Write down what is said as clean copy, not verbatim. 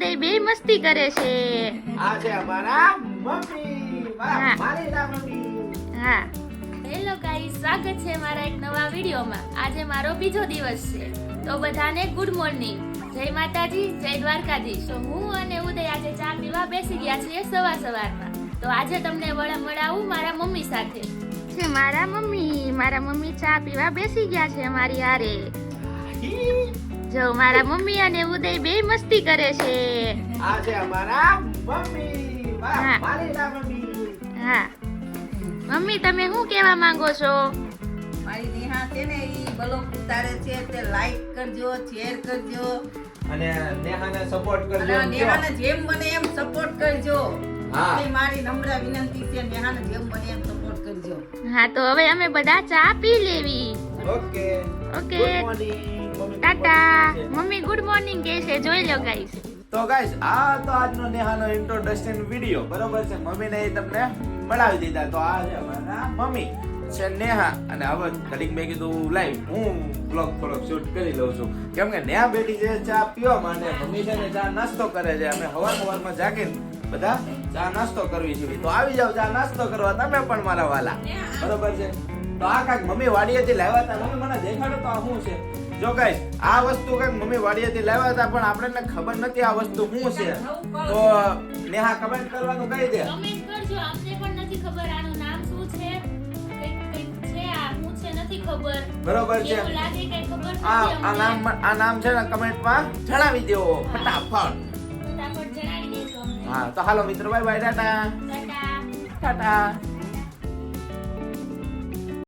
બે મસ્તી કરે છે. આ છે અમારા મમ્મી. મારી ના મમ્મી. હા, હેલો ગાઈસ, સ્વાગત છે મારા એક નવા વિડીયોમાં. આજે મારો બીજો દિવસ છે, તો બધાને ગુડ મોર્નિંગ. જય માતાજી, જય દ્વારકાધીશ. તો હું અને ઉદય આજે ચા પીવા બેસી ગયા છીએ સવારમાં. તો આજે તમને મળાવું મારા મમ્મી સાથે. છે મારા મમ્મી ચા પીવા બેસી ગયા છે અમારી હારે. જો મારા મમ્મી અને ઉદય બે મસ્તી કરે છે. આ છે અમારા મમ્મી. મારી ના મમ્મી. હા, મમ્મી તમે શું કહેવા માંગો છો? મારી નેહા છે ને ઈ બ્લોગ ઉતારે છે તે લાઈક કરજો, શેર કરજો અને નેહાને સપોર્ટ કરજો. અને નેહાને જેમ બને એમ સપોર્ટ કરજો. હા. એ મારી નમ્ર વિનંતી છે, નેહાને જેમ બને એમ સપોર્ટ કરજો. હા, તો હવે અમે બધા ચા પી લેવી. Okay. Okay. Good morning. Tata. Mummy good morning કહે છે, જોઈ લો ગાઈસ. તો ગાઈસ, આ તો આજનો નેહાનો ઇન્ટ્રોડક્શન વિડિયો બરોબર છે. મમ્મીને એ તમને મળાવી દીધા. તો આ છે અમારા મમ્મી છે નેહા. અને હવે ઘડીક મેં કીધું લાઈવ હું બ્લોગ થોડોક શૂટ કરી લઉં છું, કેમ કે નેહા બેટી છે ચા પીવા માટે. મમ્મી છે ને ચા નાસ્તો કરે છે. અમે સવારમાં જાગીને બધા ચા નાસ્તો કરવી છે. તો આવી જાવ ચા નાસ્તો કરવા તમે પણ મારા વાલા, બરોબર છે. તો આ કાંઈક મમ્મી વાડીએથી લાવ્યા હતા. મમ્મી મને દેખાડો તો આ શું છે? જો ગાઈસ, આ વસ્તુ કાંઈક મમ્મી વાડીએથી લાવ્યા હતા, પણ આપણને ખબર નથી આ વસ્તુ શું છે. તો નેહા કમેન્ટ કરવાનું કહી દે. કમેન્ટ કરજો, અમને પણ નથી ખબર આનું નામ શું છે. કંઈક છે, આ શું છે નથી ખબર. બરોબર છે. એવું લાગે કે ખબર નથી આ નામ છે ને કમેન્ટમાં જણાવી દેવો ફટાફટ. ફટાફટ જણાવી દેજો અમને. હા, તો હાલો મિત્રો, બાય બાય, ટાટા ટાટા. ટાટા.